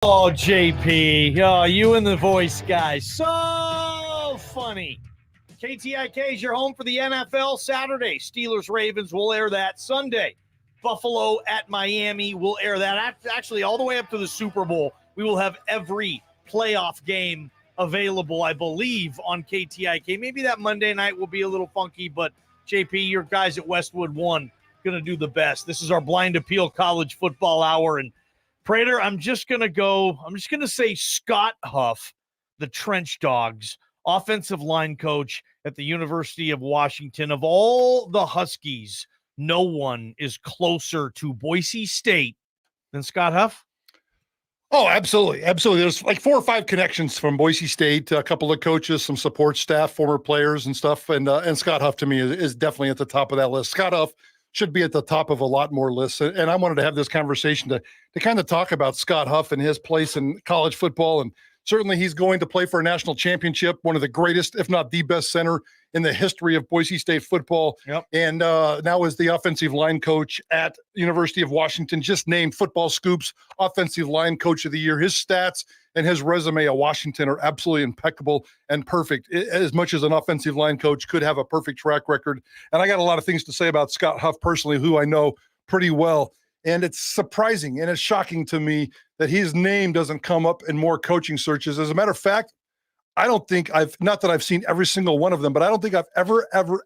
Oh, JP. Oh, you and the voice guys. So funny. KTIK is your home for the NFL Saturday. Steelers Ravens will air that Sunday. Buffalo at Miami will air that. Actually, all the way up to the Super Bowl. We will have every playoff game available, I believe, on KTIK. Maybe that Monday night will be a little funky, but JP, your guys at Westwood One going to do the best. This is our Blind Appeal College Football Hour, and Prater, I'm just going to say Scott Huff, the Trench Dogs, offensive line coach at the University of Washington. Of all the Huskies, no one is closer to Boise State than Scott Huff. Oh, absolutely. Absolutely. There's like 4 or 5 connections from Boise State, a couple of coaches, some support staff, former players and stuff. And Scott Huff to me is definitely at the top of that list. Scott Huff should be at the top of a lot more lists. And I wanted to have this conversation to kind of talk about Scott Huff and his place in college football. And certainly he's going to play for a national championship, one of the greatest, if not the best center in the history of Boise State football. Yep. And now is the offensive line coach at University of Washington, just named Football Scoop's offensive line coach of the year. His stats and his resume at Washington are absolutely impeccable and perfect, as much as an offensive line coach could have a perfect track record. And I got a lot of things to say about Scott Huff personally, who I know pretty well. And it's surprising and it's shocking to me that his name doesn't come up in more coaching searches. As a matter of fact, I don't think not that I've seen every single one of them, but I don't think I've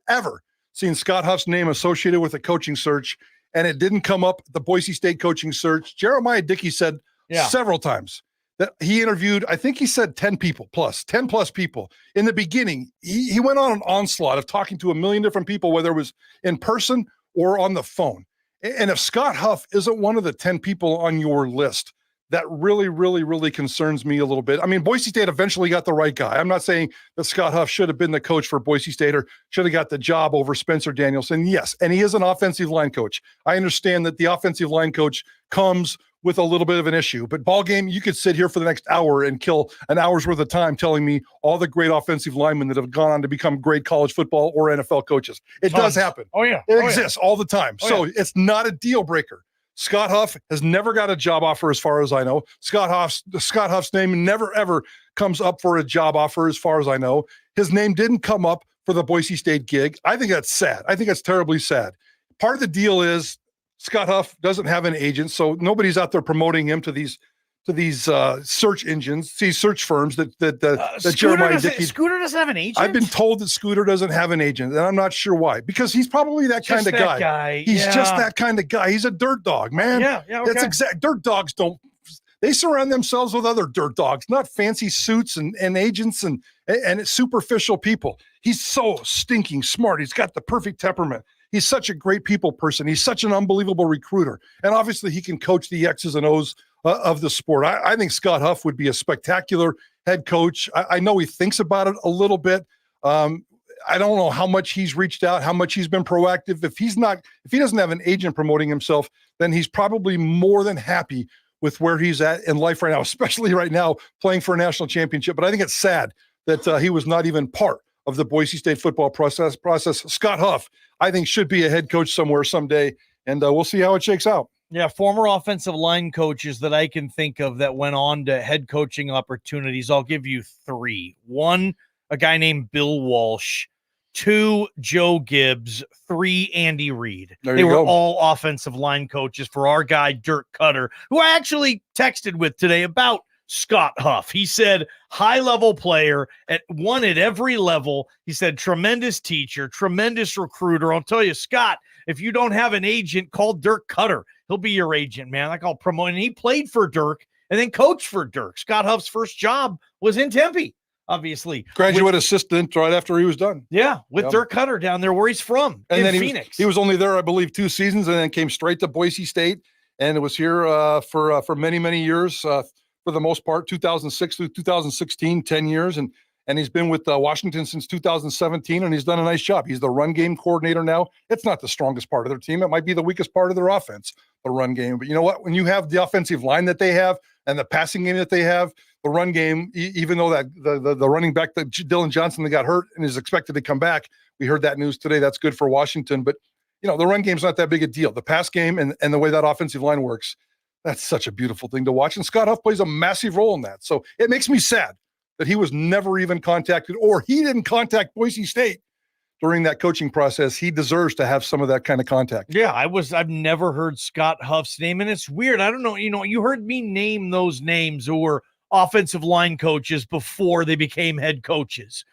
ever seen Scott Huff's name associated with a coaching search. And it didn't come up the Boise State coaching search. Jeremiah Dickey said several times that he interviewed, I think he said 10 plus people. In the beginning, he went on an onslaught of talking to a million different people, whether it was in person or on the phone. And if Scott Huff isn't one of the 10 people on your list, that really, really, really concerns me a little bit. I mean, Boise State eventually got the right guy. I'm not saying that Scott Huff should have been the coach for Boise State or should have got the job over Spencer Danielson. Yes, and he is an offensive line coach. I understand that the offensive line coach comes with a little bit of an issue. But Ballgame, you could sit here for the next hour and kill an hour's worth of time telling me all the great offensive linemen that have gone on to become great college football or NFL coaches. It does happen. Oh, yeah. It exists all the time. It's not a deal breaker. Scott Huff has never got a job offer as far as I know. Scott Huff's name never, ever comes up for a job offer as far as I know. His name didn't come up for the Boise State gig. I think that's sad. I think that's terribly sad. Part of the deal is Scott Huff doesn't have an agent, so nobody's out there promoting him to these search engines, these search firms that Jeremiah Dickey. Scooter doesn't have an agent? I've been told that Scooter doesn't have an agent, and I'm not sure why. Because he's probably that kind of guy. He's just that kind of guy. He's a dirt dog, man. Yeah, okay. That's exact. Dirt dogs they surround themselves with other dirt dogs, not fancy suits and agents and superficial people. He's so stinking smart. He's got the perfect temperament. He's such a great people person. He's such an unbelievable recruiter. And obviously he can coach the X's and O's of the sport. I think Scott Huff would be a spectacular head coach. I know he thinks about it a little bit. I don't know how much he's reached out, how much he's been proactive. If he doesn't have an agent promoting himself, then he's probably more than happy with where he's at in life right now, especially right now playing for a national championship. But I think it's sad that he was not even part of the Boise State football process. Scott Huff, I think, should be a head coach somewhere someday, and we'll see how it shakes out. Yeah, former offensive line coaches that I can think of that went on to head coaching opportunities. I'll give you 3. 1, a guy named Bill Walsh. 2, Joe Gibbs. 3, Andy Reid. They were all offensive line coaches for our guy, Dirk Cutter, who I actually texted with today about Scott Huff. He said, high-level player, at every level. He said, tremendous teacher, tremendous recruiter. I'll tell you, Scott, if you don't have an agent, call Dirk Cutter. He'll be your agent, man. Like, I'll promote. And he played for Dirk and then coached for Dirk. Scott Huff's first job was in Tempe, obviously. Graduate assistant right after he was done. Yeah, with Dirk Cutter down there where he's from, and then Phoenix. He was only there, I believe, 2 seasons and then came straight to Boise State. And it was here for many, many years. For the most part, 2006 through 2016, 10 years. And he's been with Washington since 2017, and he's done a nice job. He's the run game coordinator now. It's not the strongest part of their team. It might be the weakest part of their offense, the run game. But you know what? When you have the offensive line that they have and the passing game that they have, the run game, even though that the running back, that Dylan Johnson, that got hurt and is expected to come back, we heard that news today. That's good for Washington. But, you know, the run game's not that big a deal. The pass game and the way that offensive line works, That's such a beautiful thing to watch. And Scott Huff plays a massive role in that. So it makes me sad that he was never even contacted, or he didn't contact Boise State during that coaching process. He deserves to have some of that kind of contact. Yeah, I've never heard Scott Huff's name, and it's weird. I don't know. You heard me name those names who were offensive line coaches before they became head coaches.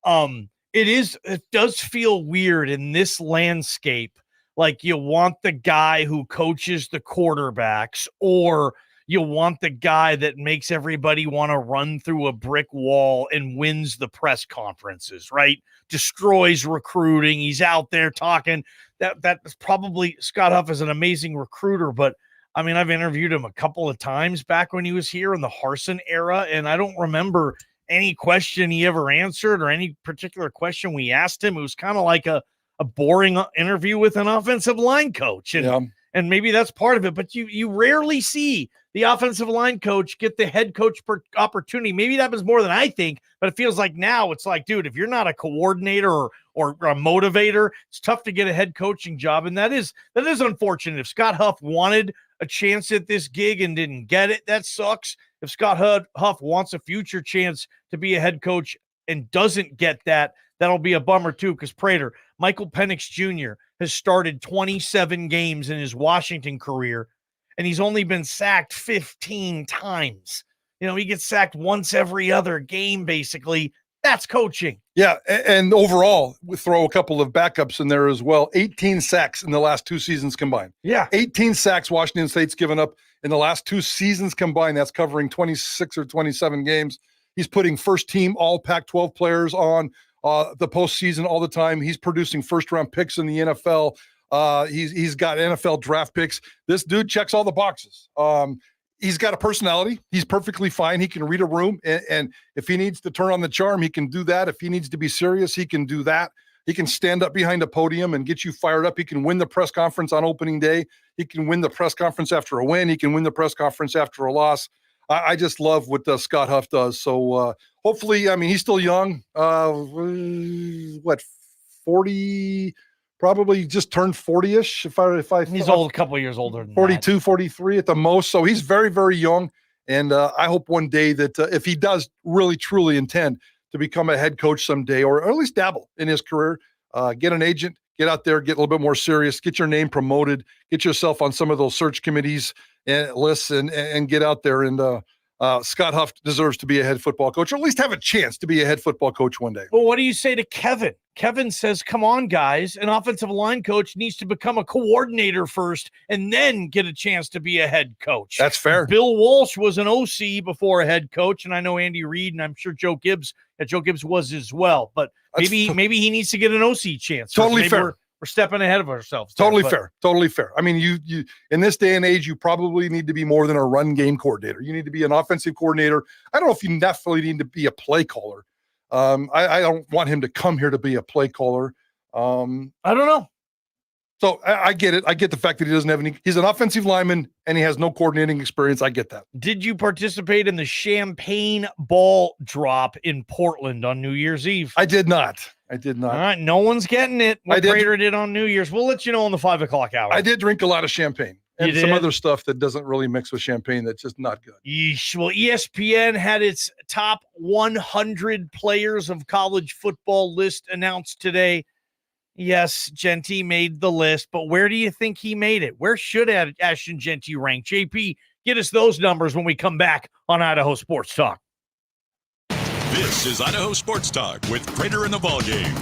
It does feel weird in this landscape. Like, you want the guy who coaches the quarterbacks, or you want the guy that makes everybody want to run through a brick wall and wins the press conferences, right? Destroys recruiting. He's out there talking. That's probably, Scott Huff is an amazing recruiter, but I mean, I've interviewed him a couple of times back when he was here in the Harsin era, and I don't remember any question he ever answered or any particular question we asked him. It was kind of like a boring interview with an offensive line coach. And maybe that's part of it, but you rarely see the offensive line coach get the head coach opportunity. Maybe that was more than I think, but it feels like now it's like, dude, if you're not a coordinator or a motivator, it's tough to get a head coaching job. And that is unfortunate. If Scott Huff wanted a chance at this gig and didn't get it, that sucks. If Scott Huff wants a future chance to be a head coach and doesn't get that, that'll be a bummer too, because Prater, Michael Penix Jr. has started 27 games in his Washington career, and he's only been sacked 15 times. He gets sacked once every other game, basically. That's coaching. Yeah, and overall, we throw a couple of backups in there as well. 18 sacks in the last 2 seasons combined. Yeah. 18 sacks Washington State's given up in the last 2 seasons combined. That's covering 26 or 27 games. He's putting first-team all Pac-12 players on the postseason all the time. He's producing first-round picks in the NFL. He's got NFL draft picks. This dude checks all the boxes. He's got a personality. He's perfectly fine. He can read a room, and if he needs to turn on the charm, he can do that. If he needs to be serious, he can do that. He can stand up behind a podium and get you fired up. He can win the press conference on opening day. He can win the press conference after a win. He can win the press conference after a loss. I just love what Scott Huff does. So hopefully, I mean, he's still young. 40, probably just turned 40-ish. He's old, a couple of years older than 42, that. 43 at the most. So he's very, very young. And I hope one day that if he does really, truly intend to become a head coach someday, or at least dabble in his career, get an agent, get out there, get a little bit more serious, get your name promoted, get yourself on some of those search committees and lists, and get out there. And Scott Huff deserves to be a head football coach, or at least have a chance to be a head football coach one day. Well, what do you say to Kevin? Kevin says, come on, guys, an offensive line coach needs to become a coordinator first and then get a chance to be a head coach. That's fair. Bill Walsh was an OC before a head coach, and I know Andy Reid, and I'm sure Joe Gibbs was as well. But maybe he needs to get an OC chance. Totally fair. We're stepping ahead of ourselves. Totally fair. I mean, you in this day and age, you probably need to be more than a run game coordinator. You need to be an offensive coordinator. I don't know if you definitely need to be a play caller. I don't want him to come here to be a play caller. I don't know. So I get it. I get the fact that he doesn't have any. He's an offensive lineman and he has no coordinating experience. I get that. Did you participate in the champagne ball drop in Portland on New Year's Eve? I did not. All right. No one's getting it. What Prater did on New Year's. We'll let you know on the 5 o'clock hour. I did drink a lot of champagne and some other stuff that doesn't really mix with champagne. That's just not good. Yeesh. Well, ESPN had its top 100 players of college football list announced today. Yes, Genty made the list, but where do you think he made it? Where should Ashton Genty rank? JP, get us those numbers when we come back on Idaho Sports Talk. This is Idaho Sports Talk with Prater and the Ballgame.